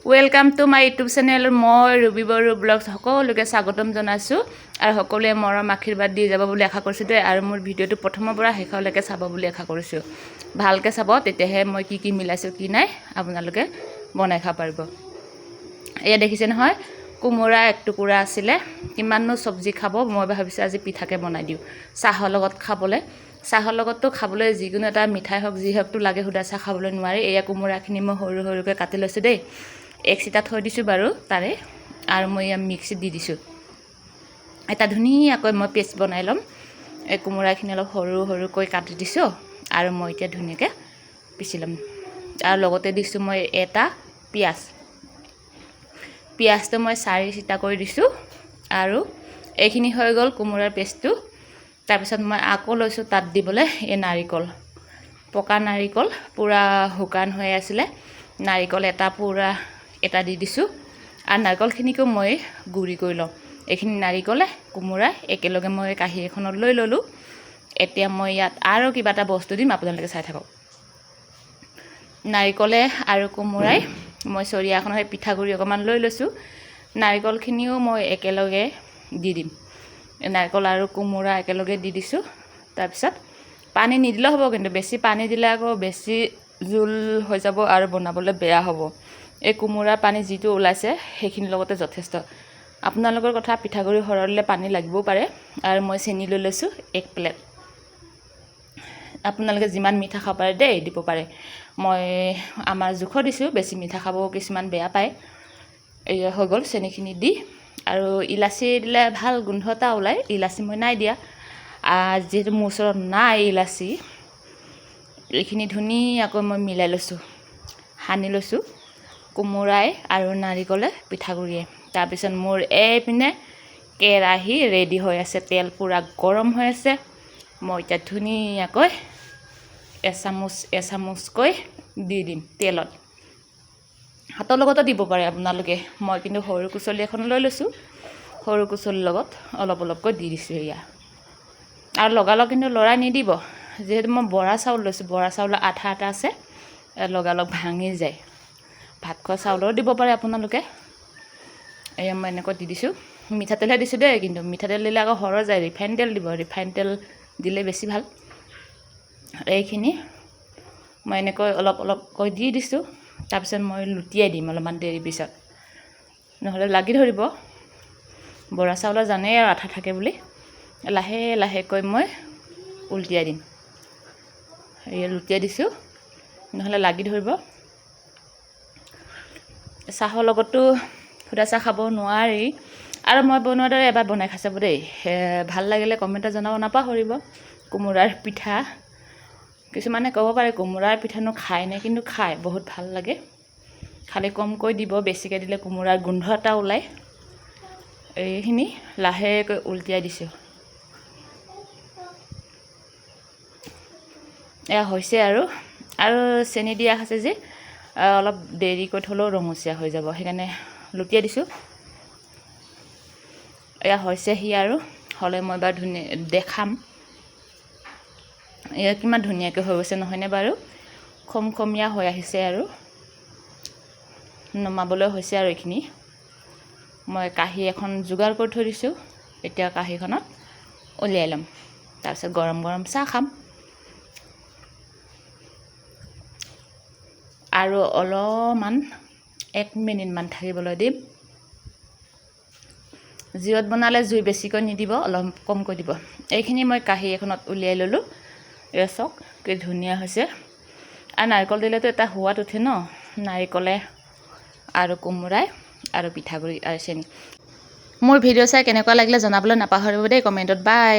welcome to my YouTube channel মই Ruby Bodo blogs সকলোকে স্বাগতম জনাইছোঁ আৰু সকলোৱে মৰম আশীৰ্বাদ দি যাব বুলি আশা কৰিছোঁ দেই আৰু মোৰ ভিডিঅ'টো প্ৰথমৰ পৰা শেষলৈকে চাব বুলি আশা কৰিছোঁ ভালকৈ চাব তেতিয়াহে মই কি মিলাইছোঁ কি নাই আপোনালোকে বনাই খাব পাৰিব এয়া দেখিছে নহয় কোমোৰা এক টুকুৰা আছিলে কিমাননো চব্জি খাব মই ভাবিছোঁ আজি পিঠাকে বনাই দিওঁ চাহৰ লগত খাবলৈ চাহৰ লগততো খাবলৈ যিকোনো এটা মিঠাই হওক যি হওকতো লাগে সুদা চাহ খাবলৈ নোৱাৰি এয়া কোমোৰাখিনি মই সৰু সৰুকৈ কাটি লৈছোঁ দেই এক চিটা থৈ দিছোঁ বাৰু তাৰে আৰু মই মিক্সিত দি দিছোঁ এটা ধুনীয়াকৈ মই পেষ্ট বনাই ল'ম এই কোমোৰাখিনি অলপ সৰু সৰুকৈ কাটি দিছোঁ আৰু মই এতিয়া ধুনীয়াকৈ পিচি ল'ম আৰু লগতে দিছোঁ মই এটা পিঁয়াজটো মই 4 চিটা কৰি দিছোঁ আৰু এইখিনি হৈ গ'ল কোমোৰাৰ পেষ্টটো তাৰপিছত মই আকৌ লৈছোঁ তাত দিবলৈ এই নাৰিকল পকা নাৰিকল পূৰা শুকান হৈ আছিলে নাৰিকল এটা দি দিছোঁ আৰু নাৰিকলখিনিকো মই গুড়ি কৰি লওঁ এইখিনি নাৰিকলে কোমোৰা একেলগে মই কাঁহী এখনত লৈ ল'লোঁ এতিয়া মই ইয়াত আৰু কিবা এটা বস্তু দিম আপোনালোকে চাই থাকক নাৰিকলে আৰু কোমোৰাই মই চৰিয়াখনত পিঠাগুড়ি অকণমান লৈ লৈছোঁ নাৰিকলখিনিও মই একেলগে দি দিম নাৰিকল আৰু কোমোৰা একেলগে দি দিছোঁ তাৰপিছত পানী নিদিলেও হ'ব কিন্তু বেছি পানী দিলে আকৌ বেছি জোল হৈ যাব আৰু বনাবলৈ বেয়া হ'ব এই কোমোৰাৰ পানী যিটো ওলাইছে সেইখিনিৰ লগতে যথেষ্ট আপোনালোকৰ কথা পিঠাগুড়ি সৰলিলে পানী লাগিবও পাৰে আৰু মই চেনি লৈ লৈছোঁ 1 প্লেট আপোনালোকে যিমান মিঠা খাব পাৰে দেই দিব পাৰে মই আমাৰ জোখ দিছোঁ বেছি মিঠা খাব কিছুমান বেয়া পায় এই হৈ গ'ল চেনিখিনি দি আৰু ইলাচি দিলে ভাল গোন্ধ এটা ওলায় ইলাচি মই নাই দিয়া যিহেতু মোৰ ওচৰত নাই ইলাচি এইখিনি ধুনীয়াকৈ মই মিলাই লৈছোঁ সানি লৈছোঁ কোমোৰাই আৰু নাৰিকলে পিঠাগুড়িয়ে তাৰপিছত মোৰ এইপিনে কেৰাহী ৰেডি হৈ আছে তেল পূৰা গৰম হৈ আছে মই এতিয়া ধুনীয়াকৈ এচামুচকৈ দি দিম তেলত হাতৰ লগতো দিব পাৰে আপোনালোকে মই কিন্তু সৰু কুচলি এখন লৈ লৈছোঁ সৰু কুচলিৰ লগত অলপ অলপকৈ দি দিছোঁ এয়া আৰু লগালগ কিন্তু লৰাই নিদিব যিহেতু মই বৰা চাউল লৈছোঁ বৰা চাউলৰ আঠা আছে লগালগ ভাঙি যায় ভাত খোৱা চাউলৰো দিব পাৰে আপোনালোকে এয়া মই এনেকৈ দি দিছোঁ মিঠাতেলহে দিছোঁ দেই কিন্তু মিঠাতেল দিলে আকৌ সৰহ যায় ৰিফাইন তেল দিব ৰিফাইন তেল দিলে বেছি ভাল এইখিনি মই এনেকৈ অলপ অলপকৈ দি দিছোঁ তাৰপিছত মই লুটিয়াই দিম অলপমান দেৰি পিছত নহ'লে লাগি ধৰিব বৰা চাউলৰ জানেই আৰু আঠা থাকে বুলি লাহে লাহেকৈ মই উলটিয়াই দিম এই লুটিয়াই দিছোঁ নহ'লে লাগি ধৰিব চাহৰ লগতো সুদা চাহ খাব নোৱাৰি আৰু মই বনোৱাৰ দৰে এবাৰ বনাই খাই চাব দেই ভাল লাগিলে কমেণ্টত জনাব নাপাহৰিব কোমোৰাৰ পিঠা কিছুমানে ক'ব পাৰে কোমোৰাৰ পিঠানো খায় নে কিন্তু খায় বহুত ভাল লাগে খালি কমকৈ দিব বেছিকৈ দিলে কোমোৰাৰ গোন্ধ এটা ওলায় এইখিনি লাহেকৈ উলটিয়াই দিছোঁ এয়া হৈছে আৰু চেনি দিয়া আছে যে অলপ দেৰিকৈ থ'লেও ৰঙচীয়া হৈ যাব সেইকাৰণে লুটিয়াই দিছোঁ এয়া হৈছেহি আৰু হ'লে মই বাৰু দেখাম এয়া কিমান ধুনীয়াকৈ হৈ গৈছে নহয়নে বাৰু খমখমীয়া হৈ আহিছে আৰু নমাবলৈ হৈছে আৰু এইখিনি মই কাঁহী এখন যোগাৰ কৰি থৈ দিছোঁ এতিয়া কাঁহীখনত উলিয়াই ল'ম তাৰপিছত গৰম গৰম চাহ খাম আৰু অলপমান 1 মিনিটমান থাকিবলৈ দিম জুইত বনালে জুই বেছিকৈ নিদিব অলপ কমকৈ দিব এইখিনি মই কাঁহী এখনত উলিয়াই ল'লোঁ এয়া চাওক কি ধুনীয়া হৈছে আৰু নাৰিকল দিলেতো এটা সোৱাদ উঠে ন নাৰিকলে আৰু কোমোৰাই আৰু পিঠাগুড়ি আৰু চেনি মোৰ ভিডিঅ' চাই কেনেকুৱা লাগিলে জনাবলৈ নাপাহৰিব দেই কমেণ্টত বাই